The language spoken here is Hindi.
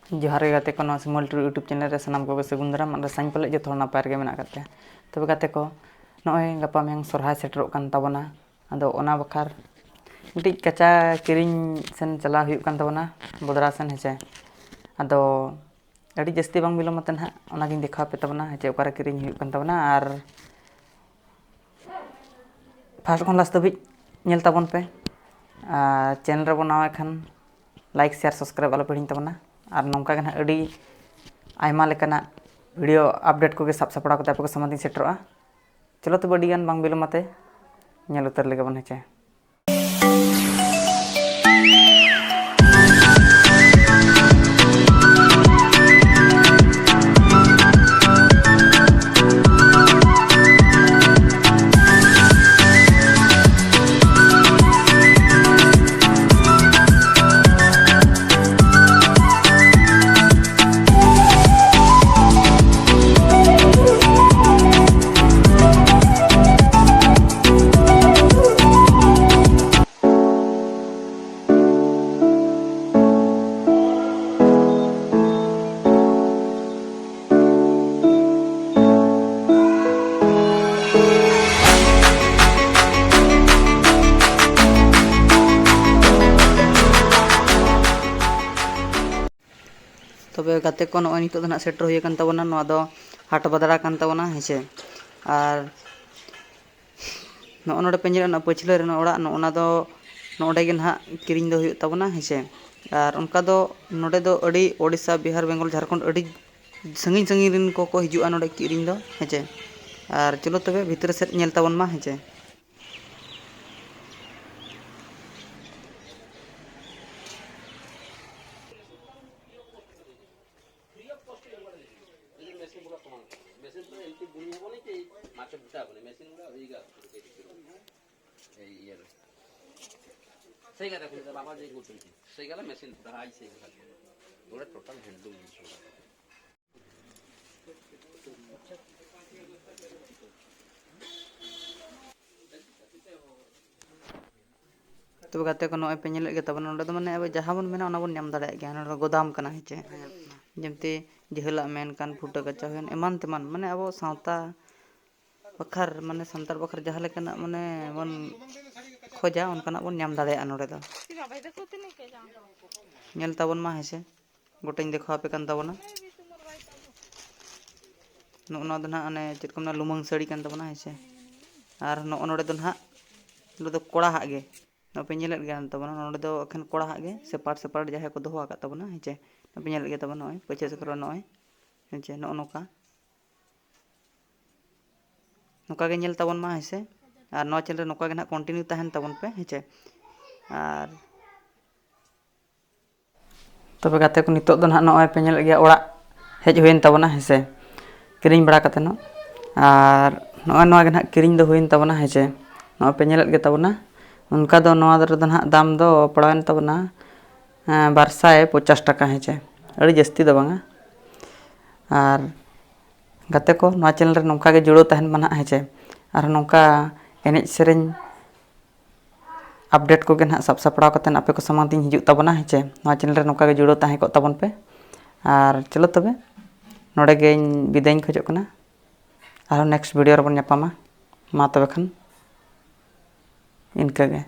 जोहार गे गाते को नवा सिमल टू यूट्यूब चैनल रे सानाम को सगुन दाराम और साइन पले जो थोड़ा नपाय गे मेना करते तबे गाते को नॉय गपा में सरहाय सेटरोक कान ताबना आदो ओना बखार मिट्टी कच्चा किरिंग सेन चला हुई कान ताबना बदरा सेन हेचे आदो अड़ी जस्ती बांग बिलो मतन हा ओना गिन देखा पे ताबना हेचे ओकारे किरिंग हुई कान ताबना आर फास्ट खन लास्ट तबिज नेल ताबन पे चैनल रे बो नवा खान लाइक शेयर सब्सक्राइब आलो पेडिंग ताबना और नौका गना अड़ी आयमा लेकाना वीडियो अपडेट को साब सापड़ा कते आपको समाधि सेटरोआ चलो तो बड़ी गान बांग बिलमाते नेल उतर लेगे बन हेचे तबे गाते को नॉय नितो दना सेटर होय कान ताबना नवा दो हाट बदरा कान ताबना हेचे और नो नोडे पेंजल ना पछले रे ओड़ा ओना दो नोडे गे ना किरिंग दो हुई ताबना हेचे और उनका दो नोडे दो अड़ी ओडिशा बिहार बेंगल झारखंड अड़ी संगिन संगिन रिन को हिजुआ नोडे किरिंग दो हेचे और चलो तबे भीतर सेट नेल ताबन मा हेचे सही कहा था बाबा जी को सही कहा मशीन पूरा आई सही कहा पूरा टोटल हैंडलूम तो गाते को नॉय पे नेल गे तबन नोडे माने अब जहां बन मेना ओना बन नाम दाड़े गया नोडे गोदाम कना हेचे जेमते जहला मेन कान फुटा कच्चा होन एमान तेमान माने अब सावता बखर माने संतार बखर जहां लेकना माने बन खोजा उनकाना बन नाम दाड़े नोडे दो नेल ताबन मा हेसे गोटेन देखा पे कान ताबना नो दो ना अने चिरकम ना लुमंग साड़ी कान ताबना हेसे और नो नोडे दो ना दो कोड़ा हाग गे नो पे नेल गे ताबना नोडे दो अखन कोड़ा हाग गे सेपारेट जहे को दोहो आका ताबना हेचे नो पे नेल गे ताबना नॉय पचे से करो नॉय हेचे नो नोका नोका गे नेल ताबन मा हेसे और नो चैनल नोका गे ना कंटिन्यू तहन ताबन पे हेचे और तबे गाते को नितो दो ना नॉय पे नेल गे ओड़ा हेज होइन ताबना हेसे किरिंग बड़ा कते नो और नॉय गे ना किरिंग दो होइन ताबना हेचे नो पे नेल गे ताबना उनका दो नवा दर दो ना दाम दो पड़ावन ताबना 250 टाका हेचे अड़ी जस्ती दो बांगा और गाते को नवा चैनल रे नोका गे जुड़ो तहन मना हेचे और नोका एनेज सेरेंज अपडेट को गे ना सब सपड़ा कते आपे को समाती हिजु ताबना हेचे नवा चैनल रे नोका गे जुड़ो ताहे को ताबन पे और चलो तबे नोडे गे विदाय खोजो कना और नेक्स्ट वीडियो रे बन न्यापामा मा तबे खान इनका गे।